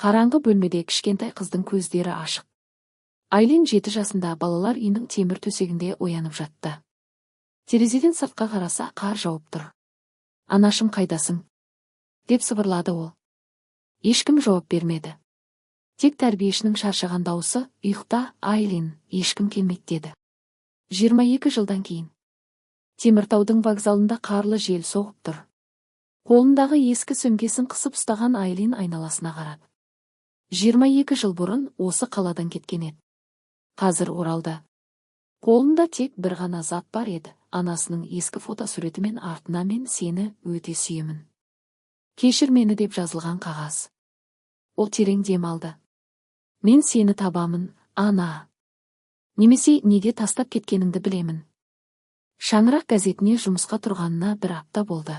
Қараңғы бөлмеде кішкентай қыздың көздері ашық. Айлин 7 жасында балалар үйінің темір төсегінде оянып жатты. Терезеден сыртқа қараса, қар жауып тұр. «Анашым, қайдасың?» деп сыбырлады ол. Ешкім жауап бермеді. Тек тәрбиешінің шаршаған дауысы: «Ұйықта, Айлин, ешкім келмейді» деді. 22 жылдан кейін. Теміртаудың вокзалында қарлы жел соғып тұр. Қолындағы ескі сөмкесін қысып ұстаған Айлин айналасына қарады. 22 жыл бұрын осы қаладан кеткен еді. Қазір Оралда. Қолында тек бір ғана зат бар еді: анасының ескі фотосуреті мен артына «Мен сені өте сүйемін. Кешір мені» деп жазылған қағаз. Ол терең дем алды. «Мен сені табамын, ана. Немесе неге тастап кеткеніңді білемін». Шаңырақ газетіне жұмысқа тұрғанына 1 апта болды.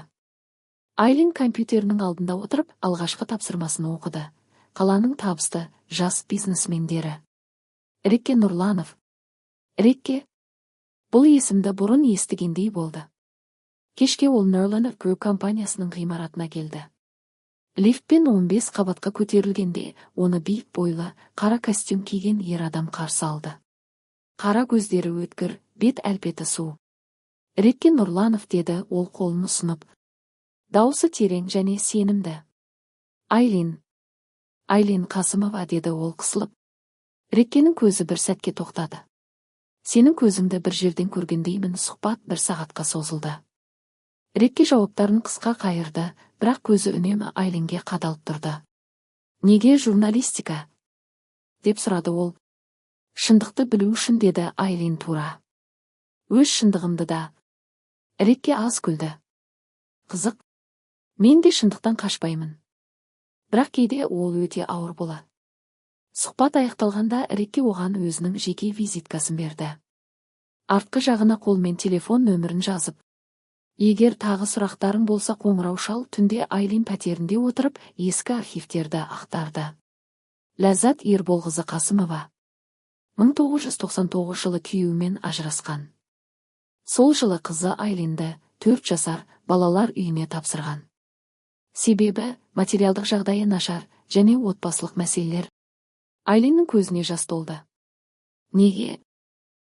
Айлин компьютерінің алдында отырып алғашқы тапсырмасын оқыды. Қаланың табысты жас бизнесмендері. Рекке Нұрланов. Рекке. Бұл есімді бұрын естігендей болды. Кешке ол Нұрланов Group компаниясының ғимаратына келді. Лифтпен 15 қабатқа көтерілгенде оны биік бойлы, қара костюм киген ер адам қарсы алды. Қара көздері өткір, бет әлпеті су. «Рекке Нұрланов» деді ол қолын ұсынып. Дауысы терең және сенімді. «Айлин. Айлин Қасымова» деді ол қысылып. Реккенің көзі бір сәтке тоқтады. «Сенің көзіңді бір жерден көргендеймін». Сұхбат 1 сағатқа созылды. Рекке жауаптарын қысқа қайырды, бірақ көзі үнемі Айлинге қадалып тұрды. «Неге журналистика?» деп сұрады ол. «Шындықты білу үшін» деді Айлин тура. «Өз шындығымды да». Рекке аз күлді. «Қызық. Мен де шындықтан қашпаймын. Бірақ кейде ол өте ауыр болады». Сұхбат аяқталғанда Рекке оған өзінің жеке визиткасын берді. Артқы жағына қолмен телефон нөмірін жазып: «Егер тағы сұрақтарың болса қоңырау шал». Түнде Айлин пәтерінде отырып ескі архивтерді ақтарды. Ләззат Ерболқызы Қасымова. 1999 жылы күйеуімен ажырасқан. Сол жылы қызы Айлинді 4 жасар балалар үйіне тапсырған. Себебі материалдық жағдайы нашар және отбасылық мәселелер. Айлиннің көзіне жас толды. «Неге?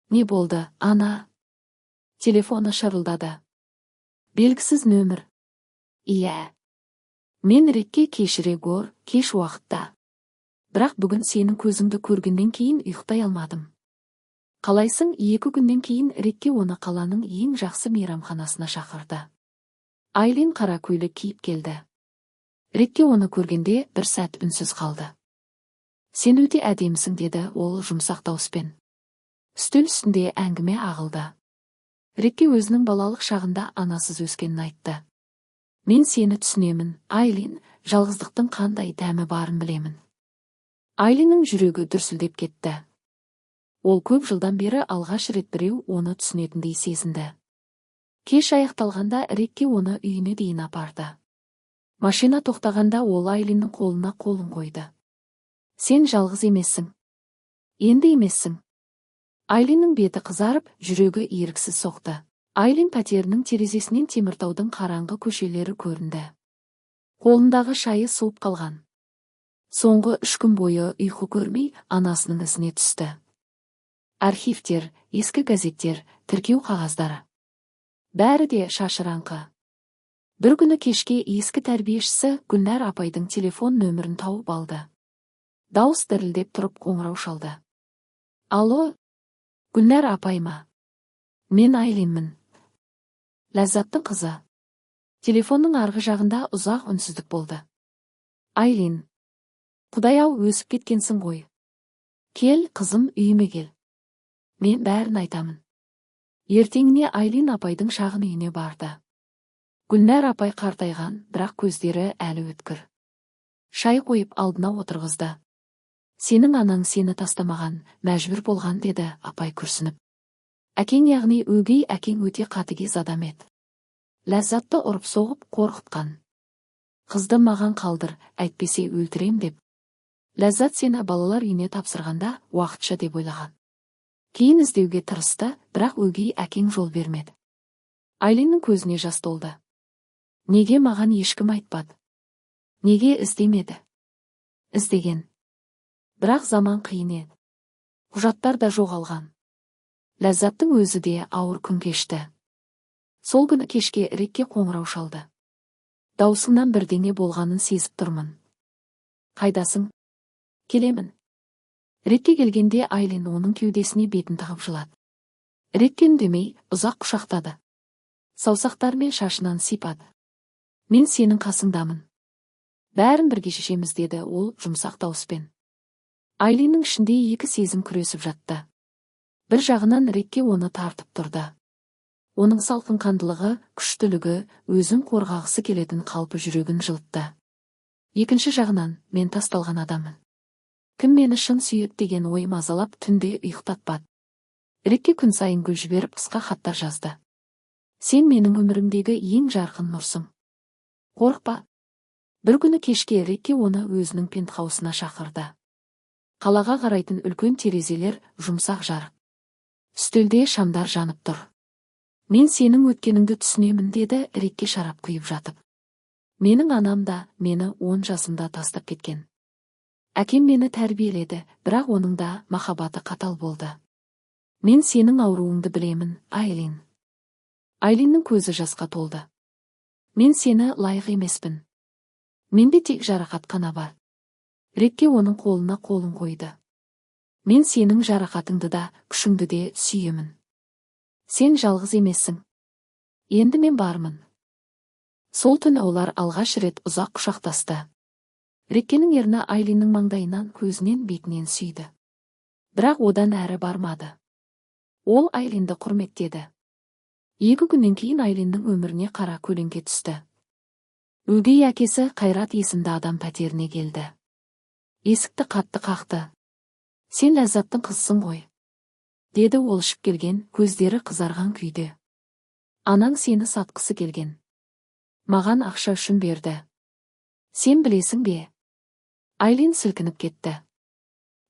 Не болды, ана?» Телефоны шырылдады. Белгісіз нөмір. «Иә. Мен Рекке, кешіре гөр, кеш уақытта. Бірақ бүгін сенің көзіңді көргеннен кейін ұйықтай алмадым». Қалайсың? 2 күннен кейін Рекке оны қаланың ең жақсы мейрамханасына шақырды. Айлин қара көйлек киіп келді. Рекке оны көргенде 1 сәт үнсіз қалды. «Сен өте әдемісің» деді ол жұмсақ дауыспен. Үстел үстінде әңгіме ағылды. Рекке өзінің балалық шағында анасыз өскенін айтты. «Мен сені түсінемін, Айлин, жалғыздықтың қандай дәмі барын білемін». Айлиннің жүрегі дүрсілдеп кетті. Ол көп жылдан бері алғаш рет біреу оны түсінетіндей сезінді. Кеш аяқталғанда Рекке оны үйіне дейін апарды. Машина тоқтағанда ол Айлиннің қолына қолын қойды. «Сен жалғыз емессің. Енді емессің». Айлиннің беті қызарып, жүрегі еріксіз соқты. Айлин пәтерінің терезесінен Теміртаудың қараңғы көшелері көрінді. Қолындағы шайы суып қалған. Соңғы 3 күн бойы ұйқы көрмей анасының ізіне түсті. Архивтер, ескі газеттер, тіркеу қағаздары. Бәрі де шашыраңқы. Бір күні кешке ескі тәрбиешісі Гүлнәр апайдың телефон нөмірін тауып алды. Дауыс дірілдеп тұрып қоңырау шалды. «Алло, Гүлнәр апай ма? Мен Айлинмін. Ләззаттың қызы». Телефонның арғы жағында ұзақ үнсіздік болды. «Айлин, Құдай-ау, өсіп кеткенсің ғой. Кел, қызым, үйіме кел. Мен бәрін айтамын». Ертеңіне Айлин апайдың шағын үйіне барды. Гүлнәр апай қартайған, бірақ көздері әлі өткір. Шай қойып алдына отырғызды. «Сенің анаң сені тастамаған, мәжбүр болған» деді апай күрсініп. «Әкең, яғни өгей әкең өте қатыгез адам еді. Ләззатты ұрып соғып қорқытқан. Қызды маған қалдыр, әйтпесе өлтірем» деп. Ләззат сені балалар үйіне тапсырғанда уақытша деп ойлаған. Кейін іздеуге тырысты, бірақ өгей әкең жол бермеді. Айлиннің көзіне жас толды. «Неге маған ешкім айтпады? Неге іздемеді?» іздеген. Бірақ заман қиын еді. Құжаттар да жоғалған. Ләззаттың өзі де ауыр күн кешті. Сол күні кешке Рекке қоңырау шалды. Даусыңнан бірдеңе болғанын сезіп тұрмын. Қайдасың? Келемін. Рекке келгенде Айлин оның кеудесіне бетін тығып жылады. Рекке үндемей ұзақ құшақтады. Саусақтарымен шашынан сипады. Мен сенің қасыңдамын. Бәрін бірге шешеміз, деді ол жұмсақ дауыспен. Айлиннің ішінде екі сезім күресіп жатты. Бір жағынан Рекке оны тартып тұрды. Оның салқын қандылығы, күштілігі, өзін қорғағысы келетін қалпы жүрегін жылытты. Екінші жағынан, мен тасталған адаммын. Кім мені шын сүйет деген ой мазалап түнде ұйықтатпады. Рекке күн сайын гүл жіберіп қысқа хаттар жазды. Сен менің өмірімдегі ең жарқын нұрсың. Қорықпа. Бір күні кешке Рекке оны өзінің пентхаусына шақырды. Қалаға қарайтын үлкен терезелер жұмсақ жарық. Үстелде шамдар жанып тұр. Мен сенің өткеніңді түсінемін, деді Рекке шарап құйып жатып. Менің анам да мені 10 жасымда тастап кеткен. Әкем мені тәрбиеледі, бірақ оның да махаббаты қатал болды. Мен сенің ауруыңды білемін, Айлин. Айлиннің көзі жасқа толды. Мен сені лайық емеспін. Менде тек жарақат қана бар. Рекке оның қолына қолын қойды. Мен сенің жарақатыңды да, күшіңді де сүйемін. Сен жалғыз емессің. Енді мен бармын. Сол түні олар алғаш рет ұзақ құшақтасты. Реккенің ерні Айлиннің маңдайынан, көзінен, бетінен сүйді. Бірақ одан әрі бармады. Ол Айлинді құрметтеді. 2 күннен кейін Айлиннің өміріне қара көлеңке түсті. Өгей әкесі Қайрат есімді адам пәтеріне келді. Есікті қатты қақты. Сен Ләззаттың қызсың ғой, деді ол ішіп келген, көздері қызарған күйде. Анаң сені сатқысы келген. Маған ақша үшін берді. Сен білесің бе? Айлин сілкініп кетті.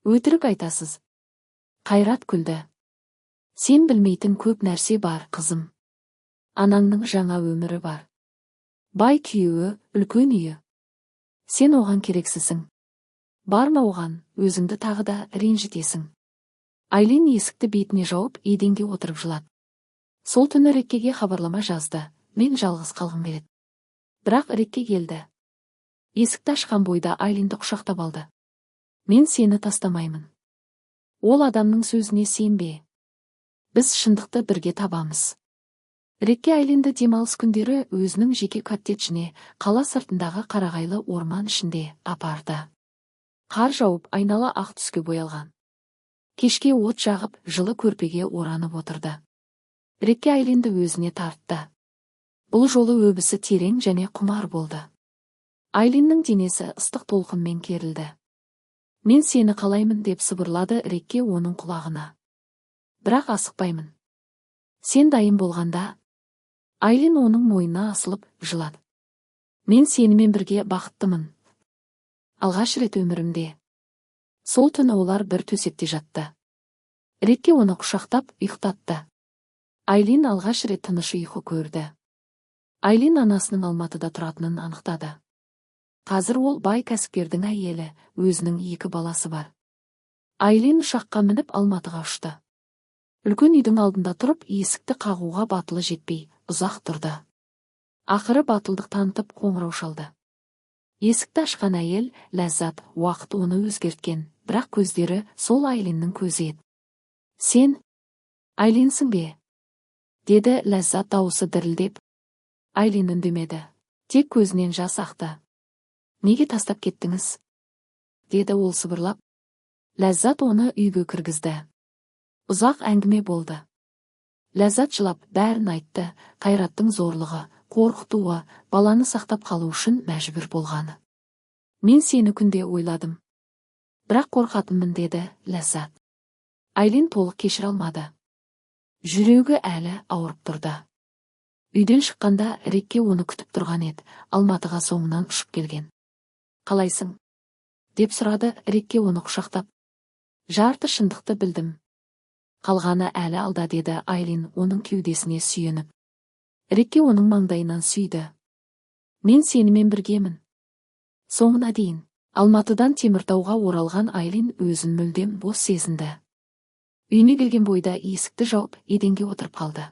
Өтірік айтасыз. Қайрат күлді. Сен білмейтін көп нәрсе бар, қызым. Анаңның жаңа өмірі бар. Бай күйеуі, үлкен үйі. Сен оған керексісің. Барма оған, өзіңді тағы да ренжітесің. Айлин есікті бетіне жауып, еденге отырып жылады. Сол түні Реккеге хабарлама жазды. Мен жалғыз қалғым келеді. Бірақ Рекке келді. Есікті ашқан бойда Айлинді құшақтап алды. Мен сені тастамаймын. Ол адамның сөзіне сенбе. Біз шындықты бірге табамыз. Рекке Айлинді демалыс күндері өзінің жеке коттеджіне, қала сыртындағы қарағайлы орман ішінде апарды. Қар жауып, айнала ақ түске боялған. Кешке от жағып, жылы көрпеге оранып отырды. Рекке Айлинді өзіне тартты. Бұл жолы өбісі терең және құмар болды. Айлиннің денесі ыстық толқынмен керілді. Мен сені қалаймын, деп сыбырлады Рекке оның құлағына. Бірақ асықпаймын. Сен дайын болғанда. Айлин оның мойнына асылып жылады. Мен сенімен бірге бақыттымын. Алғаш рет өмірімде. Сол түні олар бір төсекте жатты. Рекке оны құшақтап ұйықтатты. Айлин алғаш рет тыныш ұйқы көрді. Айлин анасының Алматыда тұратынын анықтады. Қазір ол бай кәсіпкердің әйелі, өзінің 2 баласы бар. Айлин ұшаққа мініп Алматыға ұшты. Үлкен үйдің алдында тұрып, есікті қағуға батылы жетпей, ұзақ тұрды. Ақыры батылдық танытып қоңырау шалды. Есікті ашқан әйел, Ләззат, уақыт оны өзгерткен, бірақ көздері сол Айлиннің көзі еді. Сен, Айлинсің бе? Деді Ләззат дауысы дірілдеп. Айлин үндемеді. Тек көзінен жас ақты. Неге тастап кеттіңіз? Деді ол сыбырлап. Ләззат оны үйге кіргізді. Ұзақ әңгіме болды. Ләззат жылап бәрін айтты, Қайраттың зорлығы, қорқытуы, баланы сақтап қалу үшін мәжбүр болғаны. Мен сені күнде ойладым. Бірақ қорқатынмын, деді Ләззат. Айлин толық кешіре алмады. Жүрегі әлі ауырып тұрды. Үйден шыққанда Рекке оны күтіп тұрған еді, Алматыға соңынан ұшып келген. Қалайсың? Деп сұрады Рекке оны құшақтап. Жарты шындықты білдім. Қалғаны әлі алда, деді Айлин оның кеудесіне сүйеніп. Рекке оның маңдайынан сүйді. Мен сенімен біргемін. Соңына дейін, Алматыдан Теміртауға оралған Айлин өзін мүлдем бос сезінді. Үйіне келген бойда есікті жауып, еденге отырып қалды.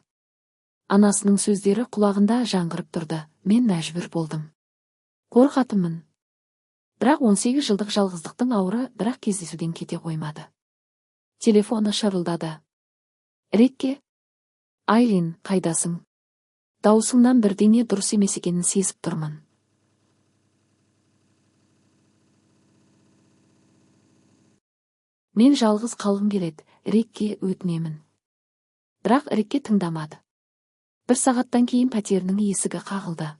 Анасының сөздері құлағында жаңғырып тұрды. Мен мәжбүр болдым. Қорқатынмын. Бірақ 18 жылдық жалғыздықтың ауыры бірақ кездесуден кете қоймады. Телефоны шырылдады. Рекке. Айлин, қайдасың? Даусыңнан бірдеңе дұрыс емес екенін сезіп тұрмын. Мен жалғыз қалғым келеді, Рекке, өтінемін. Бірақ Рекке тыңдамады. Бір сағаттан кейін пәтерінің есігі қағылды.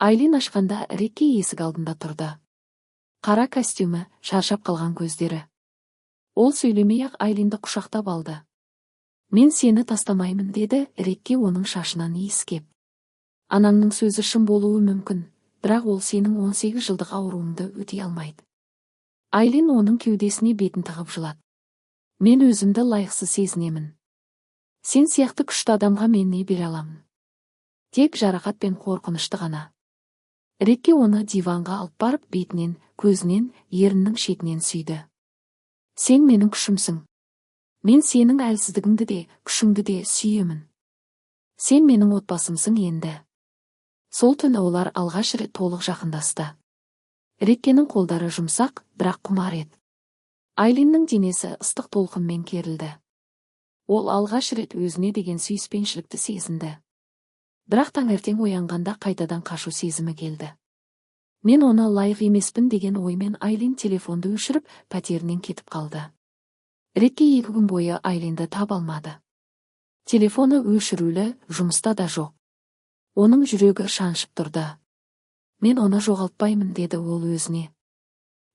Айлин ашқанда Рекке есік алдында тұрды. Қара костюмі, шаршап қалған көздері. Ол сөйлемей-ақ Айлинді құшақтап алды. Мен сені тастамаймын, деді Рекке оның шашынан иіскеп. Анаңның сөзі шын болуы мүмкін, бірақ ол сенің 18 жылдық ауруыңды өтей алмайды. Айлин оның кеудесіне бетін тығып жылады. Мен өзімді лайықсыз сезінемін. Сен сияқты күшті адамға мен не бере аламын? Тек жарақат пен қорқынышты ғана. Рекке оны диванға алып барып, бетінен, көзінен, еріннің шетінен сүйді. Сен менің күшімсің. Мен сенің әлсіздігіңді де, күшіңді де сүйемін. Сен менің отбасымсың енді. Сол түні олар алғаш рет толық жақындасты. Реккенің қолдары жұмсақ, бірақ құмар еді. Айлиннің денесі ыстық толқынмен керілді. Ол алғаш рет өзіне деген сүйіспеншілікті сезінді. Бірақ таңертең оянғанда қайтадан қашу сезімі келді. Мен оны лайық емеспін деген оймен Айлин телефонды өшіріп, пәтерінен кетіп қалды. Рекке 2 күн бойы Айлинді таба алмады. Телефоны өшірулі, жұмыста да жоқ. Оның жүрегі шаншып тұрды. Мен оны жоғалтпаймын, деді ол өзіне.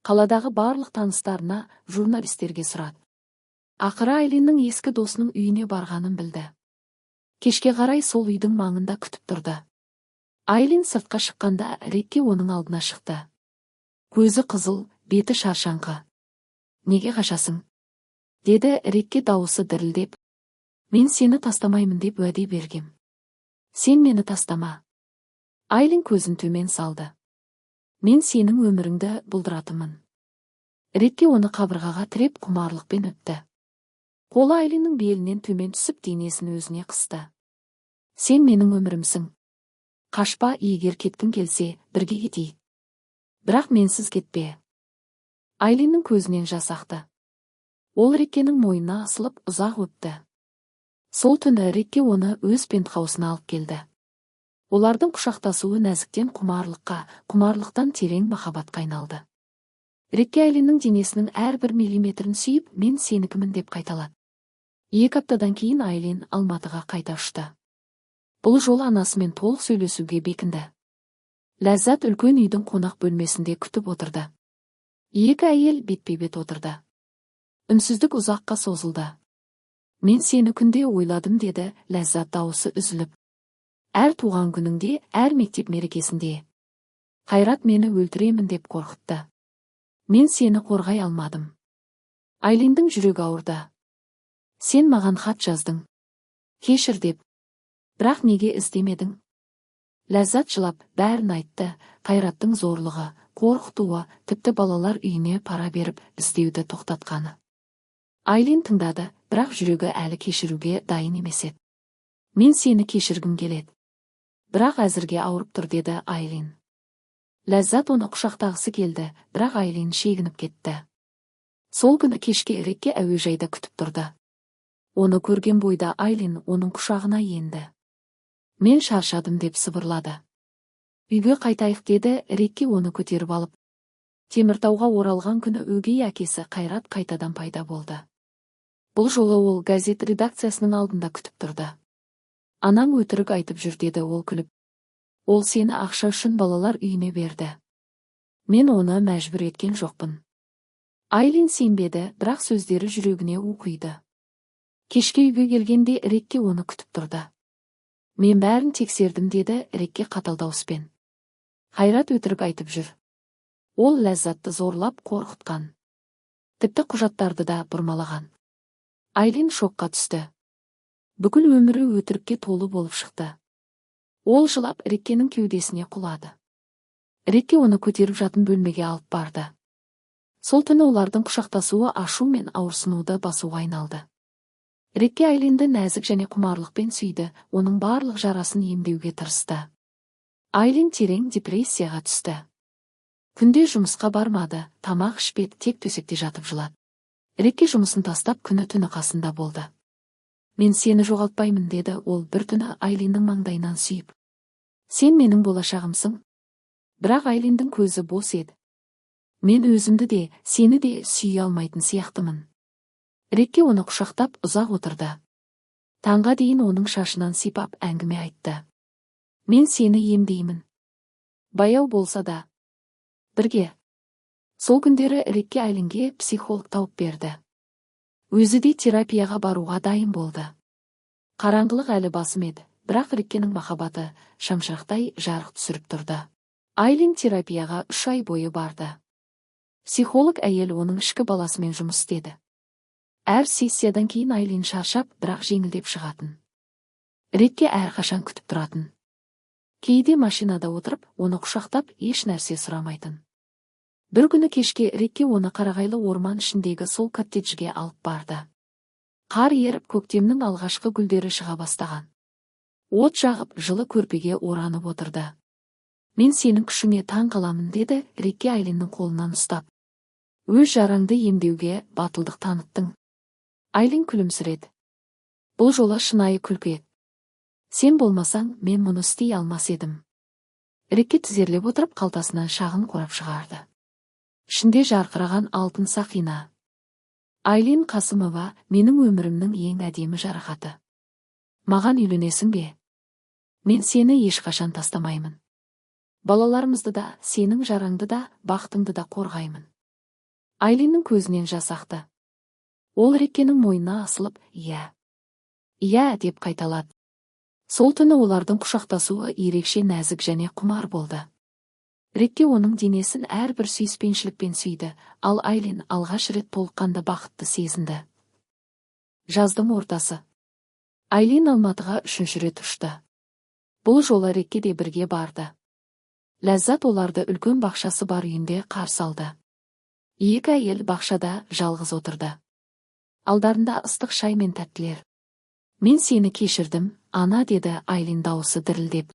Қаладағы барлық таныстарына, журналистерге сұрады. Ақыры Айлиннің ескі досының үйіне барғанын білді. Кешке қарай сол үйдің маңында күтіп тұрды. Айлин сыртқа шыққанда Рекке оның алдына шықты. Көзі қызыл, беті шаршаңқы. Неге қашасың? Деді Рекке дауысы дірілдеп. Мен сені тастамаймын деп уәде бергем. Сен мені тастама. Айлин көзін төмен салды. Мен сенің өміріңді бұлдыратымын. Рекке оны қабырғаға тіреп құмарлықпен өтті. Қолы Айлиннің белінен төмен түсіп, денесін өзіне қысты. Сен менің өмірімсің. Қашпа, егер кеткің келсе, бірге кетейік. Бірақ менсіз кетпе. Айлиннің көзінен жас ақты. Ол Реккенің мойнына асылып ұзақ өпті. Сол түні Рекке оны өз пентхаусына алып келді. Олардың құшақтасуы нәзіктен құмарлыққа, құмарлықтан терең махаббатқа айналды. Рекке Айлиннің денесінің әрбір миллиметрін сүйіп, мен сенікімін деп қайталады. 2 аптадан кейін Айлин Алматыға қайта ұшты. Бұл жолы анасымен толық сөйлесуге бекінді. Ләззат үлкен үйдің қонақ бөлмесінде күтіп отырды. 2 әйел бетпе-бет отырды. Үнсіздік ұзаққа созылды. Мен сені күнде ойладым, деді Ләззат дауысы үзіліп. Әр туған күніңде, әр мектеп мерекесінде. Қайрат мені өлтіремін деп қорқытты. Мен сені қорғай алмадым. Айлиндің жүрегі ауырды. Сен маған хат жаздың. Кешір деп. Бірақ неге іздемедің? Ләззат жылап бәрін айтты. Қайраттың зорлығы, қорқытуы, тіпті балалар үйіне пара беріп іздеуді тоқтатқаны. Айлин тыңдады, бірақ жүрегі әлі кешіруге дайын емес еді. Мен сені кешіргім келеді. Бірақ әзірге ауырып тұр, деді Айлин. Ләззат оны құшақтағысы келді, бірақ Айлин шегініп кетті. Сол күні кешке Рекке әуежайда күтіп тұрды. Оны көрген бойда Айлин оның құшағына енді. Мен шаршадым деп сыбырлады. Үйге қайтайық, деді Рекке оны көтеріп алып. Теміртауға оралған күні өгей әкесі Қайрат қайтадан пайда болды. Бұл жолы ол газет редакциясының алдында күтіп тұрды. Анаң өтірік айтып жүр, деді ол күліп. Ол сені ақша үшін балалар үйіне берді. Мен оны мәжбүр еткен жоқпын. Айлин сенбеді, бірақ сөздері жүрегіне у құйды. Кешке үйге келгенде Рекке оны күтіп тұрды. Мен бәрін тексердім, деді Рекке қатал дауыспен. Қайрат өтірік айтып жүр. Ол Ләззатты зорлап қорқытқан. Тіпті құжаттарды да бұрмалаған. Айлин шокқа түсті. Бүкіл өмірі өтірікке толы болып шықты. Ол жылап Реккенің кеудесіне құлады. Рекке оны көтеріп жатын бөлмеге алып барды. Сол түні олардың құшақтасуы ашу мен ауырсынуды басуға айналды. Рикки Айлинді нәзік және құмарлықпен сүйді, оның барлық жарасын емдеуге тырысты. Айлин терең депрессияға түсті. Күнде жұмысқа бармады, тамақ ішпеді, тек төсекте жатып жылады. Рикки жұмысын тастап күні-түні қасында болды. Мен сені жоғалтпаймын, деді ол бір түні Айлиннің маңдайынан сүйіп. Сен менің болашағымсың. Бірақ Айлиндің көзі бос еді. Мен өзімді де, сені де сүйе алмайтын сияқтымын. Рикки оны құшақтап ұзақ отырды. Таңға дейін оның шашынан сипап әңгіме айтты. Мен сені емдеймін. Баяу болса да. Бірге. Сол күндері Рикки Айлинге психолог тауып берді. Өзі де терапияға баруға дайын болды. Қараңғылық әлі басым еді, бірақ Риккенің махаббаты шамшырақтай жарық түсіріп тұрды. Айлин терапияға 3 ай бойы барды. Психолог әйел оның ішкі баласымен жұмыс істеді. Әр сессиядан кейін Айлин шаршап, бірақ жеңілдеп шығатын. Рикки әрқашан күтіп тұратын. Кейде машинада отырып, оны құшақтап, еш нәрсе сұрамайтын. Бір күні кешке Рикки оны қарағайлы орман ішіндегі сол коттеджге алып барды. Қар еріп, көктемнің алғашқы гүлдері шыға бастаған. От жағып, жылы көрпеге оранып отырды. Мен сенің күшіңе таң қаламын, деді Рикки Айлиннің қолынан ұстап. Өз жараңды емдеуге батылдық таныттың. Айлин күлімсіреді. Бұл жолы шынайы күлкі еді. Сен болмасаң, мен мұны істей алмас едім. Рикки тізерлеп отырып қалтасынан шағын қорап шығарды. Ішінде жарқыраған алтын сақина. Айлин Қасымова, менің өмірімнің ең әдемі жарақаты. Маған үйленесің бе? Мен сені ешқашан тастамаймын. Балаларымызды да, сенің жараңды да, бақытыңды да қорғаймын. Айлиннің көзінен жас ақты. Ол Риккенің мойнына асылып, иә, деп қайталады. Сол түні олардың құшақтасуы ерекше нәзік және құмар болды. Рикки оның денесін әрбір сүйіспеншілікпен сүйді, ал Айлин алғаш рет толыққанды бақытты сезінді. Жаздың ортасы. Айлин Алматыға 3-ші рет ұшты. Бұл жолы Рикки де бірге барды. Ләззат оларды үлкен бақшасы бар үйінде қарсы алды. Екі әйел бақшада жалғыз отырды. Алдарында ыстық шай мен тәттілер. Мен сені кешірдім, ана, деді Айлин дауысы дірілдеп.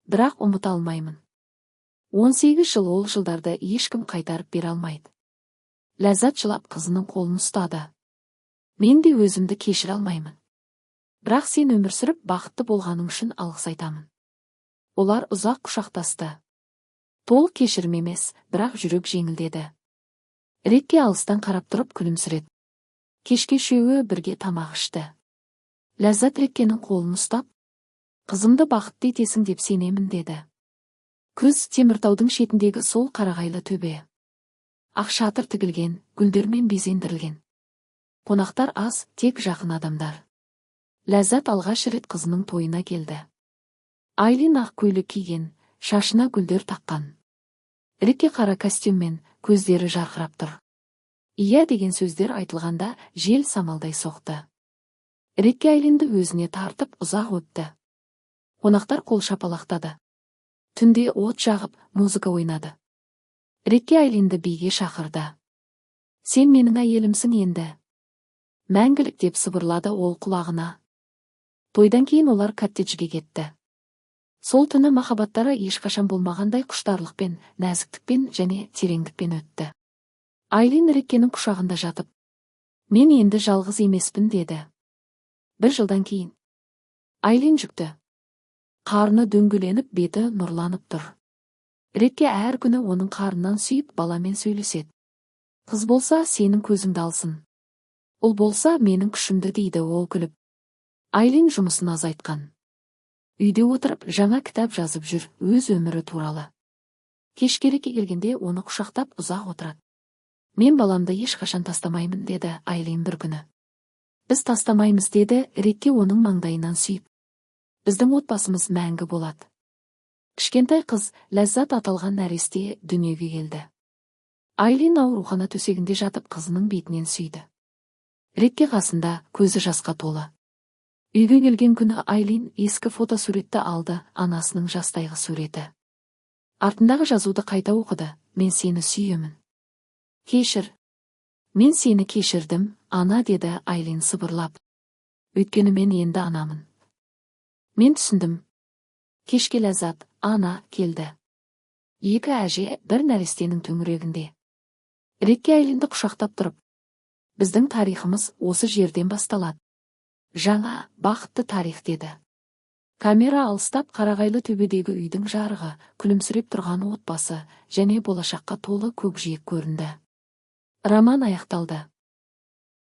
Бірақ ұмыта алмаймын. 18 жыл ол жылдарды ешкім қайтарып бере алмайды. Ләззат жылап қызының қолын ұстады. Мен де өзімді кешіре алмаймын. Бірақ сен өмір сүріп бақытты болғаның үшін алғыс айтамын. Олар ұзақ құшақтасты. Толық кешірім емес, бірақ жүрек жеңілдеді. Рикки алыстан қарап тұрып күлімсіреді. Кешке үшеуі бірге тамақ ішті. Ләззат Риккенің қолын ұстап, қызымды бақытты етесің деп сенемін, деді. Күз Теміртаудың шетіндегі сол қарағайлы төбе. Ақ шатыр тігілген, гүлдермен безендірілген. Қонақтар аз, тек жақын адамдар. Ләззат алғаш рет қызының тойына келді. Айлин ақ көйлек киген, шашына гүлдер таққан. Рикки қара костюммен, көздері жарқырап тұр. Иә деген сөздер айтылғанда жел самалдай соқты. Рикки Айлинді өзіне тартып ұзақ өтті. Қонақтар қол шапалақтады. Түнде от жағып, музыка ойнады. Рикки Айлинді биге шақырды. Сен менің әйелімсің енді. Мәңгілік, деп сыбырлады ол құлағына. Тойдан кейін олар коттеджге кетті. Сол түні махаббаттары ешқашан болмағандай құштарлықпен, нәзіктікпен және тереңдікпен өтті. Айлин Риккенің құшағында жатып, мен енді жалғыз емеспін, деді. Бір жылдан кейін. Айлин жүкті. Қарны дөңгеленіп, беті нұрланып тұр. Рикки әр күні оның қарнынан сүйіп баламен сөйлеседі. Қыз болса, сенің көзіңді алсын. Ұл болса, менің күшімді, дейді ол күліп. Айлин жұмысын азайтқан. Үйде отырып, жаңа кітап жазып жүр, өз өмірі туралы. Кешке Рикки келгенде оны құшақтап ұзақ отырады. Мен баламды ешқашан тастамаймын, деді Айлин бір күні. Біз тастамаймыз, деді Рикки оның маңдайынан сүйіп. Біздің отбасымыз мәңгі болады. Кішкентай қыз Ләззат аталған нәресте дүниеге келді. Айлин аурухана төсегінде жатып қызының бетінен сүйді. Рикки қасында, көзі жасқа толы. Үйге келген күні Айлин ескі фотосуретті алды, анасының жастайғы суреті. Артындағы жазуды қайта оқыды. Мен сені сүйемін. Кешір. Мен сені кешірдім, ана, деді Айлин сыбырлап. Өйткені мен енді анамын. Мен түсіндім. Кешке ләззат, ана, келді. Екі әже бір нәрестенің төңірегінде. Рекке Айлинді құшақтап тұрып. Біздің тарихымыз осы жерден басталады. Жаңа, бақытты тарих, деді. Камера алыстап қарағайлы төбедегі үйдің жарығы, күлімсіреп тұрған отбасы және болашаққа толы көкжиек көрінді. Роман аяқталды.